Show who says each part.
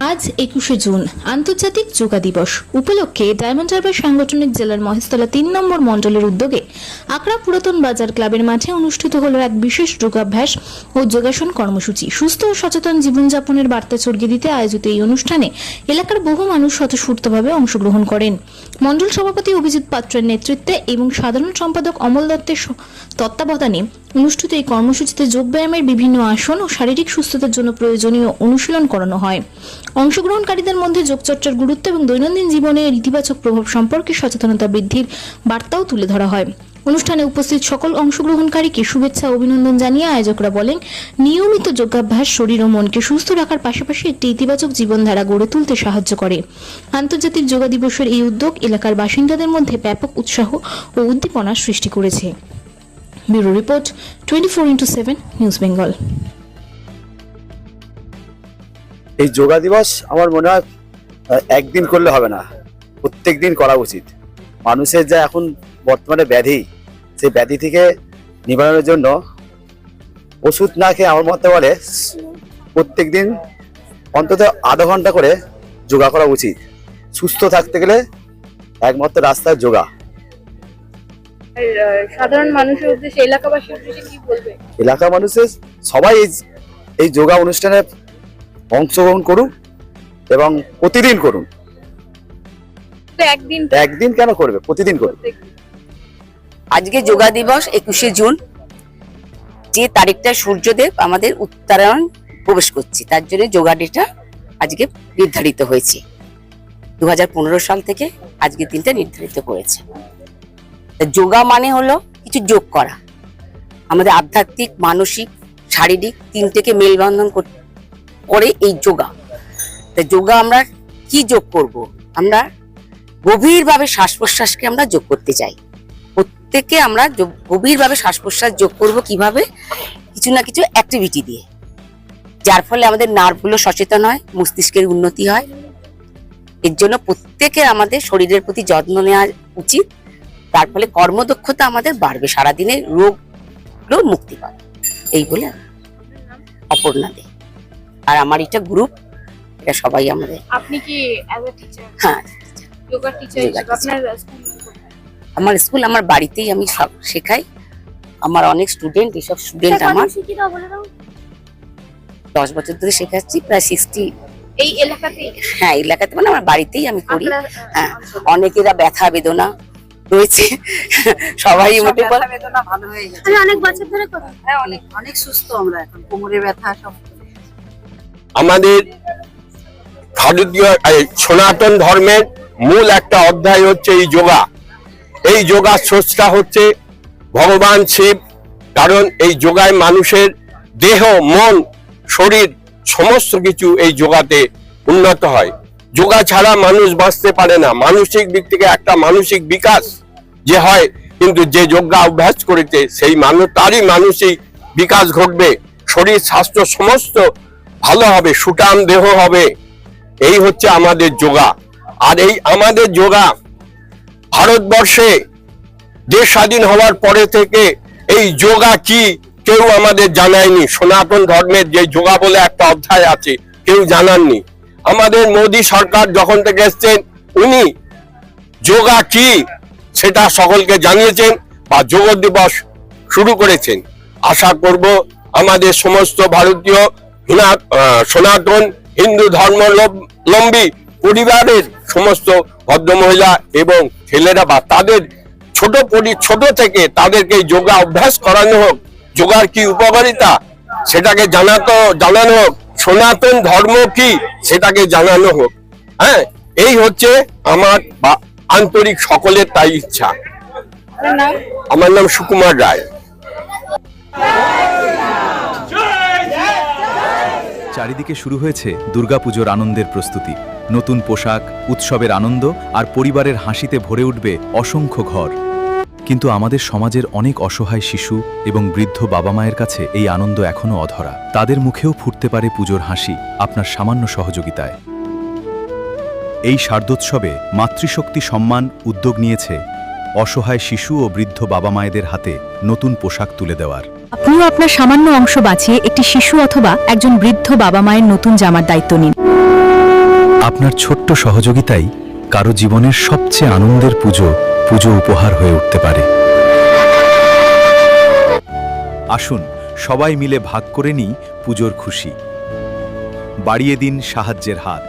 Speaker 1: আজ 21শে জুন আন্তর্জাতিক যোগা দিবস উপলক্ষে ডায়মন্ড হারবার সাংগঠনিক জেলার মহেশতলা ৩ নম্বর মণ্ডলের উদ্যোগে আকরা পুরাতন বাজার ক্লাবের মাঠে অনুষ্ঠিত হলো এক বিশেষ যোগাভ্যাস ও যোগাসন কর্মসূচি। সুস্থ ও সচেতন জীবনযাপনের বার্তা ছড়িয়ে দিতে আয়োজিত এই অনুষ্ঠানে এলাকার বহু মানুষ স্বতঃস্ফূর্তভাবে অংশগ্রহণ করেন। মণ্ডল সভাপতি অভিজিৎ পাত্রের নেতৃত্বে এবং সাধারণ সম্পাদক অমল দত্তের তত্ত্বাবধানে অনুষ্ঠিত এই কর্মসূচিতে যোগব্যায়ামের বিভিন্ন আসন ও শারীরিক সুস্থতার জন্য প্রয়োজনীয় অনুশীলন করানো হয়। অংশগ্রহণকারীদের মধ্যে যোগচর্চার গুরুত্ব এবং দৈনন্দিন জীবনে এর ইতিবাচক প্রভাব সম্পর্কে সচেতনতা বৃদ্ধির বার্তাও তুলে ধরা হয়। অনুষ্ঠানে উপস্থিত সকল অংশগ্রহণকারীকে শুভেচ্ছা ও অভিনন্দন জানিয়ে আয়োজকরা বলেন, নিয়মিত যোগাভ্যাস শরীর ও মনকে সুস্থ রাখার পাশাপাশি একটি ইতিবাচক জীবনধারা গড়ে তুলতে সাহায্য করে। আন্তর্জাতিক যোগা দিবসের এই উদ্যোগ এলাকার বাসিন্দাদের মধ্যে ব্যাপক উৎসাহ ও উদ্দীপনার সৃষ্টি করেছে। Bureau report 24x7 news Bengal.
Speaker 2: এই যোগা দিবস আমার মনে হয় একদিন করলে হবে না, প্রত্যেক দিন করা উচিত। মানুষের যা এখন বর্তমানে ব্যাধি, সেই ব্যাধি থেকে নিবারণের জন্য ওষুধ না খেয়ে আমার মতে বলে প্রত্যেক দিন অন্তত আধা ঘন্টা করে যোগা করা উচিত। সুস্থ থাকতে গেলে একমাত্র রাস্তা যোগা।
Speaker 3: সাধারণ মানুষের উদ্দেশ্যে, এলাকাবাসীর উদ্দেশ্যে কি বলবে?
Speaker 2: এলাকার মানুষের সবাই এই যোগা অনুষ্ঠানে অংশগ্রহণ করুন এবং প্রতিদিন করুন। একদিন কেন করবে, প্রতিদিন করবে।
Speaker 4: আজকে যোগা দিবস 21শে জুন, যে তারিখটা সূর্যদেব আমাদের উত্তরায়ণ প্রবেশ করছে, তার জন্য যোগা ডেটা আজকে নির্ধারিত হয়েছে। 2015 সাল থেকে আজকের দিনটা নির্ধারিত হয়েছে। যোগা মানে হলো কিছু যোগ করা, আমাদের আধ্যাত্মিক, মানসিক, শারীরিক তিনটেকে মেলবন্ধন করে এই যোগা। যোগা আমরা কি যোগ করব? আমরা গভীরভাবে শ্বাস প্রশ্বাসকে আমরা যোগ করতে চাই। প্রত্যেকে আমরা গভীরভাবে শ্বাস প্রশ্বাস যোগ করব কিভাবে? কিছু না কিছু অ্যাক্টিভিটি দিয়ে, যার ফলে আমাদের নার্ভগুলো সচেতন হয়, মস্তিষ্কের উন্নতি হয়। এর জন্য প্রত্যেকে আমাদের শরীরের প্রতি যত্ন নেওয়া উচিত। তার ফলে কর্মদক্ষতা আমাদের বাড়বে, সারাদিনের রোগগুলো মুক্তি পাবে। এই বলে অপর্ণা দে। আর আমার এটা গ্রুপ, এটা সবাই আমাদের।
Speaker 3: আপনি কি অ্যাজ আ টিচার?
Speaker 4: হ্যাঁ,
Speaker 3: যোগা টিচার। আপনার স্কুল?
Speaker 4: আমার স্কুল আমার বাড়িতেই আমি সব শেখাই। আমার অনেক স্টুডেন্ট, এসব স্টুডেন্ট আমার 10 বছর ধরে শেখাচ্ছি, প্রায় 60।
Speaker 3: এই এলাকাতে? হ্যাঁ,
Speaker 4: এলাকাতে মানে আমার বাড়িতেই আমি করি। হ্যাঁ, অনেকেরা ব্যথা বেদনা রয়েছে, সবাই মোটে
Speaker 3: বেদনা ভালো হয়ে গেছে। অনেক বছর ধরে করি। হ্যাঁ, অনেক সুস্থ আমরা এখন, কোমরে ব্যথা সব।
Speaker 5: আমাদের ভারতীয় সনাতন ধর্মের মূল একটা অধ্যায় হচ্ছে এই যোগা। এই যোগা স্রষ্টা হচ্ছে ভগবান শিব, কারণ এই যোগায় মানুষের দেহ, মন, শরীর সমস্ত কিছু এই যোগাতে উন্নত হয়। যোগা ছাড়া মানুষ বাঁচতে পারে না। মানসিক দিক থেকে একটা মানসিক বিকাশ যে হয়, কিন্তু যে যোগা অভ্যাস করেছে সেই মানুষ, তারই মানসিক বিকাশ ঘটবে, শরীর স্বাস্থ্য সমস্ত ভালো হবে, সুঠাম দেহ হবে। এই হচ্ছে আমাদের যোগা। আর এই আমাদের যোগা ভারতবর্ষে দেশ স্বাধীন হওয়ার পরে থেকে এই যোগা কি কেউ আমাদের জানায়নি। সনাতন ধর্মের যে যোগা বলে একটা অধ্যায় আছে, কেউ জানাননি। আমাদের মোদী সরকার যখন থেকে এসছেন, উনি যোগা কি সেটা সকলকে জানিয়েছেন বা যোগ দিবস শুরু করেছেন। আশা করব আমাদের সমস্ত ভারতীয় সনাতন হিন্দু ধর্মাবলম্বী পরিবারের সমস্ত ভদ্রমহিলা এবং ছেলেরা বা তাদের ছোট থেকে তাদেরকে যোগা অভ্যাস করানো হোক। যোগার কি উপকারিতা সেটাকে জানানো হোক, সনাতন ধর্ম কি সেটাকে জানানো হোক। হ্যাঁ, এই হচ্ছে আমার আন্তরিক সকলের তাই ইচ্ছা। আমার নাম সুকুমার রায়।
Speaker 6: চারিদিকে শুরু হয়েছে দুর্গাপুজোর আনন্দের প্রস্তুতি। নতুন পোশাক, উৎসবের আনন্দ আর পরিবারের হাসিতে ভরে উঠবে অসংখ্য ঘর। কিন্তু আমাদের সমাজের অনেক অসহায় শিশু এবং বৃদ্ধ বাবা মায়ের কাছে এই আনন্দ এখনো অধরা। তাদের মুখেও ফুটতে পারে পুজোর হাসি আপনার সামান্য সহযোগিতায়। এই শারদোৎসবে মাতৃশক্তি সম্মান উদ্যোগ নিয়েছে অসহায় শিশু ও বৃদ্ধ বাবা মায়েদের হাতে নতুন পোশাক তুলে দেওয়ার।
Speaker 7: আপনিও আপনার সামান্য অংশ বাঁচিয়ে একটি শিশু অথবা একজন বৃদ্ধ বাবা মায়ের নতুন জামার দায়িত্ব নিন।
Speaker 6: আপনার ছোট্ট সহযোগিতাই কারো জীবনের সবচেয়ে আনন্দের পুজো উপহার হয়ে উঠতে পারে। আসুন সবাই মিলে ভাগ করে নিই পুজোর খুশি। বাড়িয়ে দিন সাহায্যের হাত।